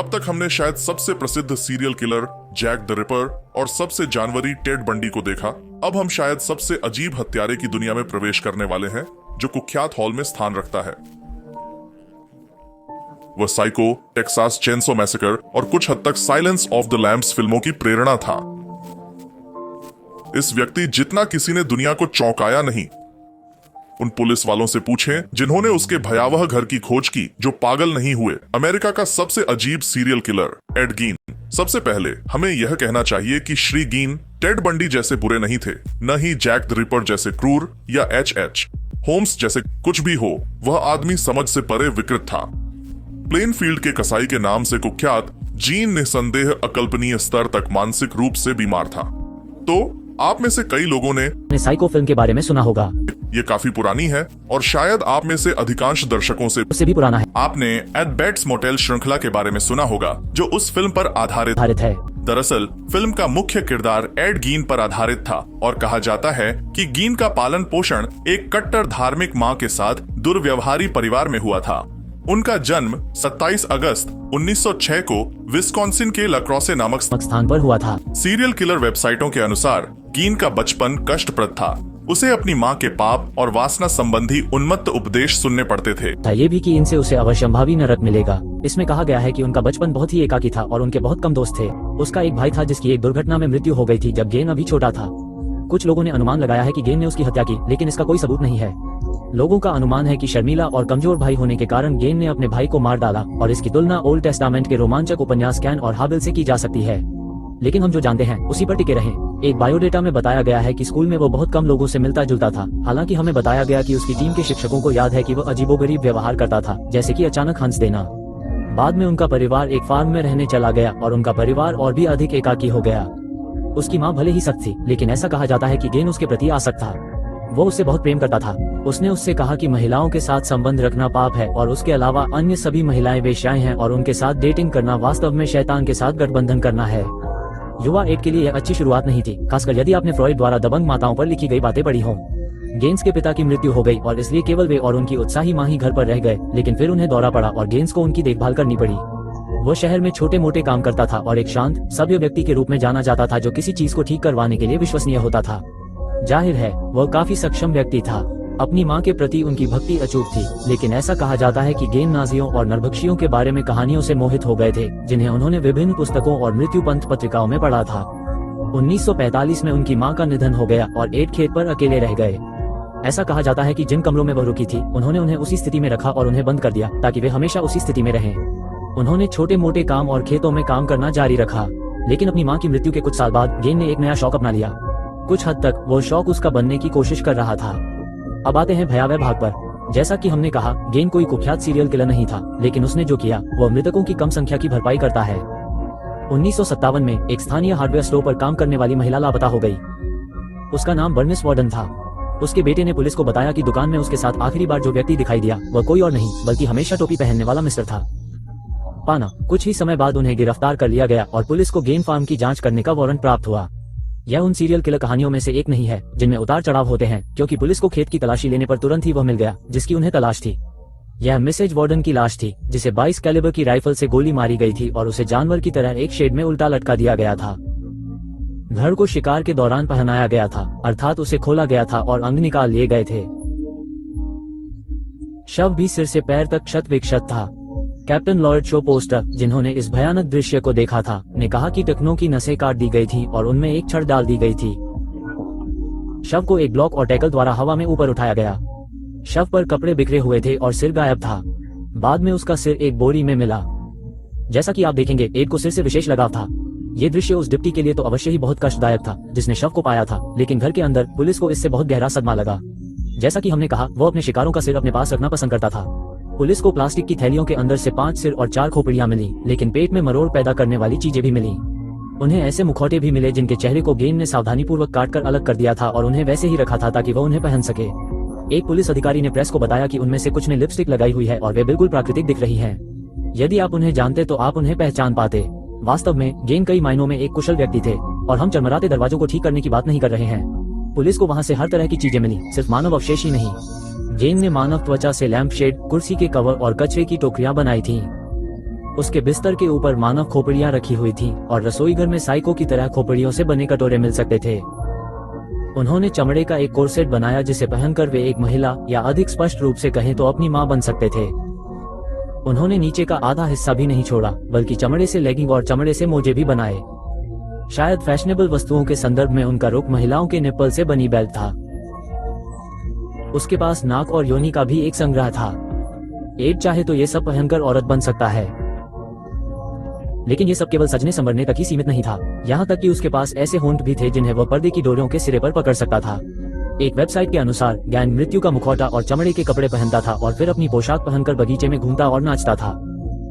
अब तक हमने शायद सबसे प्रसिद्ध serial killer Jack the Ripper और सबसे जानवरी टेड बंडी को देखा। अब हम शायद सबसे अजीब हत्यारे की दुनिया में प्रवेश करने वाले हैं, जो कुख्यात हॉल में स्थान रखता है। वह साइको, टेक्सास चेनसो मैसेकर और कुछ हद तक साइलेंस ऑफ द लैम्प्स फिल्मों की प्रेरणा था। इस व्यक्ति जितना किसी ने दुनिया को चौंकाया नहीं। उन पुलिस वालों से पूछें जिन्होंने उसके भयावह घर की खोज की, जो पागल नहीं हुए। अमेरिका का सबसे अजीब सीरियल किलर एड गीन। सबसे पहले हमें यह कहना चाहिए कि श्री गीन टेड बंडी जैसे बुरे नहीं थे, न ही जैक द रिपर जैसे क्रूर या एच होम्स जैसे कुछ भी हो। वह आदमी समझ से परे विकृत था। प्लेनफील्ड के कसाई के नाम से कुख्यात जीन निसंदेह अकल्पनीय स्तर तक मानसिक रूप से बीमार था। तो आप में से कई लोगों ने साइको फिल्म के बारे में सुना होगा। ये काफी पुरानी है और शायद आप में से अधिकांश दर्शकों से उससे भी पुराना है। आपने एट बेट्स मोटेल श्रृंखला के बारे में सुना होगा, जो उस फिल्म पर आधारित है। दरअसल फिल्म का मुख्य किरदार एड गीन पर आधारित था और कहा जाता है कि गीन का पालन पोषण एक कट्टर धार्मिक मां के साथ दुर्व्यवहारी परिवार में हुआ था। उनका जन्म 27 अगस्त 1906 को विस्कॉन्सिन के लक्रॉसे नामक स्थान पर हुआ था। सीरियल किलर वेबसाइटों के अनुसार गीन का बचपन कष्टप्रद था। उसे अपनी मां के पाप और वासना संबंधी उन्मत्त उपदेश सुनने पड़ते थे। ये भी कि इनसे उसे अवश्यंभावी नरक मिलेगा। इसमें कहा गया है कि उनका बचपन बहुत ही एकाकी था और उनके बहुत कम दोस्त थे। उसका एक भाई था जिसकी एक दुर्घटना में मृत्यु हो गई थी जब गेन अभी छोटा था। कुछ लोगों ने अनुमान लगाया है कि गेन ने उसकी हत्या की, लेकिन इसका कोई सबूत नहीं है। लोगों का अनुमान है कि शर्मीला और कमजोर भाई होने के कारण गेन ने अपने भाई को मार डाला और इसकी तुलना ओल्ड टेस्टामेंट के रोमांचक उपन्यास कैन और हाबिल से की जा सकती है। लेकिन हम जो जानते हैं उसी पर टिके रहें। एक बायोडेटा में बताया गया है कि स्कूल में वो बहुत कम लोगों से मिलता जुलता था। हालांकि हमें बताया गया कि उसकी टीम के शिक्षकों को याद है कि वो अजीबोगरीब व्यवहार करता था, जैसे कि अचानक हंस देना। बाद में उनका परिवार एक फार्म में रहने चला गया और उनका परिवार और भी अधिक एकाकी हो गया। उसकी माँ भले ही सख्त थी, लेकिन ऐसा कहा जाता है कि गेन उसके प्रति आसक्त था। वो उससे बहुत प्रेम करता था। उसने उससे कहा कि महिलाओं के साथ संबंध रखना पाप है और उसके अलावा अन्य सभी महिलाएं वेश्याएं हैं और उनके साथ डेटिंग करना वास्तव में शैतान के साथ गठबंधन करना है। युवा एड के लिए यह अच्छी शुरुआत नहीं थी, खासकर यदि आपने फ्रॉइड द्वारा दबंग माताओं पर लिखी गई बातें पढ़ी हों। गेन्स के पिता की मृत्यु हो गई और इसलिए केवल वे और उनकी उत्साही माँ ही घर पर रह गए, लेकिन फिर उन्हें दौरा पड़ा और गेन्स को उनकी देखभाल करनी पड़ी। वो शहर में छोटे मोटे काम करता था और एक शांत सभ्य व्यक्ति के रूप में जाना जाता था, जो किसी चीज को ठीक करवाने के लिए विश्वसनीय होता था। जाहिर है वह काफी सक्षम व्यक्ति था। अपनी मां के प्रति उनकी भक्ति अचूक थी, लेकिन ऐसा कहा जाता है कि गेन नाजियों और नरभक्षियों के बारे में कहानियों से मोहित हो गए थे, जिन्हें उन्होंने विभिन्न पुस्तकों और मृत्युपंथ पत्रिकाओं में पढ़ा था। 1945 में उनकी मां का निधन हो गया और एड खेत पर अकेले रह गए। ऐसा कहा जाता है कि जिन कमरों में वह रुकी थी उन्होंने उन्हें उसी स्थिति में रखा और उन्हें बंद कर दिया ताकि वे हमेशा उसी स्थिति में रहें। उन्होंने छोटे मोटे काम और खेतों में काम करना जारी रखा, लेकिन अपनी मां की मृत्यु के कुछ साल बाद गेन ने एक नया शौक अपना लिया। कुछ हद तक वो शौक उसका बनने की कोशिश कर रहा था। अब आते हैं भयावह भाग पर। जैसा कि हमने कहा, गेन कोई कुख्यात सीरियल किलर नहीं था, लेकिन उसने जो किया वह मृतकों की कम संख्या की भरपाई करता है। 1957 में एक स्थानीय हार्डवेयर स्टोर पर काम करने वाली महिला लापता हो गई। उसका नाम बर्निस वार्डन था। उसके बेटे ने पुलिस को बताया कि दुकान में उसके साथ आखिरी बार जो व्यक्ति दिखाई दिया वह कोई और नहीं बल्कि हमेशा टोपी पहनने वाला मिस्टर था। पाना कुछ ही समय बाद उन्हें गिरफ्तार कर लिया गया और पुलिस को गेन फार्म की जांच करने का वारंट प्राप्त हुआ। यह उन सीरियल किलर कहानियों में से एक नहीं है जिनमें उतार चढ़ाव होते हैं, क्योंकि पुलिस को खेत की तलाशी लेने पर तुरंत ही वह मिल गया जिसकी उन्हें तलाश थी। यह मिसेज वार्डन की लाश थी, जिसे 22 कैलिबर की राइफल से गोली मारी गई थी और उसे जानवर की तरह एक शेड में उल्टा लटका दिया गया था। घर को शिकार के दौरान पहनाया गया था, अर्थात उसे खोला गया था और अंग निकाल लिए गए थे। शव भी सिर से पैर तक क्षत विक्षत था। कैप्टन लॉयड शो पोस्टर, जिन्होंने इस भयानक दृश्य को देखा था, ने कहा कि टखनों की नसें काट दी गई थी और उनमें एक छड़ डाल दी गई थी। शव को एक ब्लॉक और टैकल द्वारा हवा में ऊपर उठाया गया। शव पर कपड़े बिखरे हुए थे और सिर गायब था। बाद में उसका सिर एक बोरी में मिला। जैसा कि आप देखेंगे, एड को सिर से विशेष लगाव था। ये दृश्य उस डिप्टी के लिए तो अवश्य ही बहुत कष्टदायक था जिसने शव को पाया था, लेकिन घर के अंदर पुलिस को इससे बहुत गहरा सदमा लगा। जैसा कि हमने कहा, वो अपने शिकारों का सिर अपने पास रखना पसंद करता था। पुलिस को प्लास्टिक की थैलियों के अंदर से 5 सिर और 4 खोपड़ियां मिली, लेकिन पेट में मरोड़ पैदा करने वाली चीजें भी मिली। उन्हें ऐसे मुखौटे भी मिले जिनके चेहरे को गेन ने सावधानी पूर्वक काटकर अलग कर दिया था और उन्हें वैसे ही रखा था ताकि वह उन्हें पहन सके। एक पुलिस अधिकारी ने प्रेस को बताया कि उनमें से कुछ ने लिपस्टिक लगाई हुई है और वे बिल्कुल प्राकृतिक दिख रही हैं। यदि आप उन्हें जानते तो आप उन्हें पहचान पाते। वास्तव में गेन कई मायनों में एक कुशल व्यक्ति थे, और हम चरमराते दरवाजों को ठीक करने की बात नहीं कर रहे हैं। पुलिस को वहां से हर तरह की चीजें मिली, सिर्फ मानव अवशेष ही नहीं। गेन ने मानव त्वचा से लैंप शेड, कुर्सी के कवर और कचरे की टोकरियां बनाई थीं। उसके बिस्तर के ऊपर मानव खोपड़ियां रखी हुई थीं और रसोईघर में साइको की तरह खोपड़ियों से बने कटोरे मिल सकते थे। उन्होंने चमड़े का एक कोर्सेट बनाया जिसे पहनकर वे एक महिला या अधिक स्पष्ट रूप से कहें तो अपनी मां बन सकते थे। उन्होंने नीचे का आधा हिस्सा भी नहीं छोड़ा, बल्कि चमड़े से लेगिंग और चमड़े से मोजे भी बनाए। शायद फैशनेबल वस्तुओं के संदर्भ में उनका रुख महिलाओं के निप्पल से बनी बेल्ट था। उसके पास नाक और योनि का भी एक संग्रह था। एड चाहे तो ये सब पहनकर औरत बन सकता है, लेकिन ये सब केवल सजने संवरने तक ही सीमित नहीं था। यहाँ तक कि उसके पास ऐसे होंठ भी थे जिन्हें वह पर्दे की डोरियों के सिरे पर पकड़ सकता था। एक वेबसाइट के अनुसार गैंग मृत्यु का मुखौटा और चमड़े के कपड़े पहनता था और फिर अपनी पोशाक पहनकर बगीचे में घूमता और नाचता था।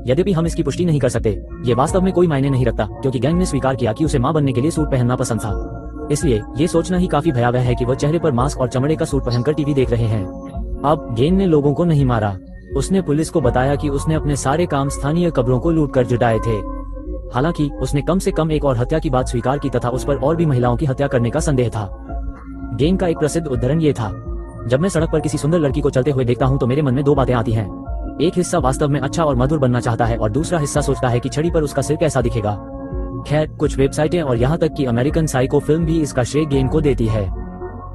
यद्यपि हम इसकी पुष्टि नहीं कर सकते, ये वास्तव में कोई मायने नहीं रखता, क्योंकि गैंग ने स्वीकार किया कि उसे मां बनने के लिए सूट पहनना पसंद था। इसलिए ये सोचना ही काफी भयावह है कि वह चेहरे पर मास्क और चमड़े का सूट पहनकर टीवी देख रहे हैं। अब गेन ने लोगों को नहीं मारा। उसने पुलिस को बताया कि उसने अपने सारे काम स्थानीय कब्रों को लूट कर जुटाए थे। हालांकि उसने कम से कम एक और हत्या की बात स्वीकार की तथा उस पर और भी महिलाओं की हत्या करने का संदेह था। गेन का एक प्रसिद्ध उदाहरण ये था, जब मैं सड़क पर किसी सुंदर लड़की को चलते हुए देखता हूँ तो मेरे मन में दो बातें आती हैं। एक हिस्सा वास्तव में अच्छा और मधुर बनना चाहता है और दूसरा हिस्सा सोचता है कि छड़ी पर उसका सिर कैसा दिखेगा। खैर, कुछ वेबसाइटें और यहाँ तक कि अमेरिकन साइको फिल्म भी इसका श्रेय गेन को देती है,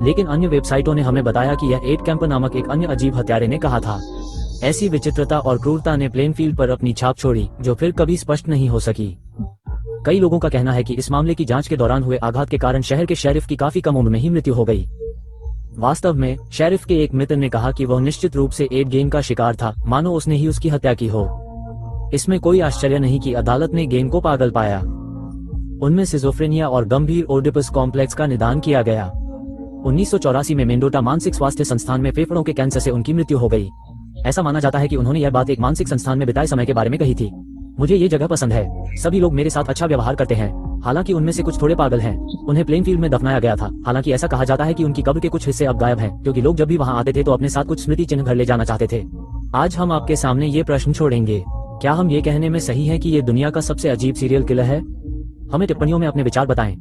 लेकिन अन्य वेबसाइटों ने हमें बताया कि यह एड कैंपर नामक एक अन्य अजीब हत्यारे ने कहा था। ऐसी विचित्रता और क्रूरता ने प्लेनफील्ड पर अपनी छाप छोड़ी जो फिर कभी स्पष्ट नहीं हो सकी। कई लोगों का कहना है कि इस मामले की जांच के दौरान हुए आघात के कारण शहर के शेरिफ की काफी कम उम्र में ही मृत्यु हो गई। वास्तव में शेरिफ के एक मित्र ने कहा कि वह निश्चित रूप से एड गेन का शिकार था, मानो उसने ही उसकी हत्या की हो। इसमें कोई आश्चर्य नहीं कि अदालत ने गेन को पागल पाया। उनमें सिजोफ्रेनिया और गंभीर ओडिपस कॉम्प्लेक्स का निदान किया गया। 1984 में मेंडोटा मानसिक स्वास्थ्य संस्थान में फेफड़ों के कैंसर से उनकी मृत्यु हो गई। ऐसा माना जाता है कि उन्होंने यह बात एक मानसिक संस्थान में बिताए समय के बारे में कही थी। मुझे ये जगह पसंद है, सभी लोग मेरे साथ अच्छा व्यवहार करते हैं, हालांकि उनमें से कुछ थोड़े पागल हैं। उन्हें प्लेनफील्ड में दफनाया गया था। हालांकि ऐसा कहा जाता है कि उनकी कब्र के कुछ हिस्से अब गायब हैं, क्योंकि लोग जब भी वहां आते थे तो अपने साथ कुछ स्मृति चिन्ह घर ले जाना चाहते थे। आज हम आपके सामने ये प्रश्न छोड़ेंगे, क्या हम ये कहने में सही हैं कि ये दुनिया का सबसे अजीब सीरियल किलर है? हमें टिप्पणियों में अपने विचार बताएं।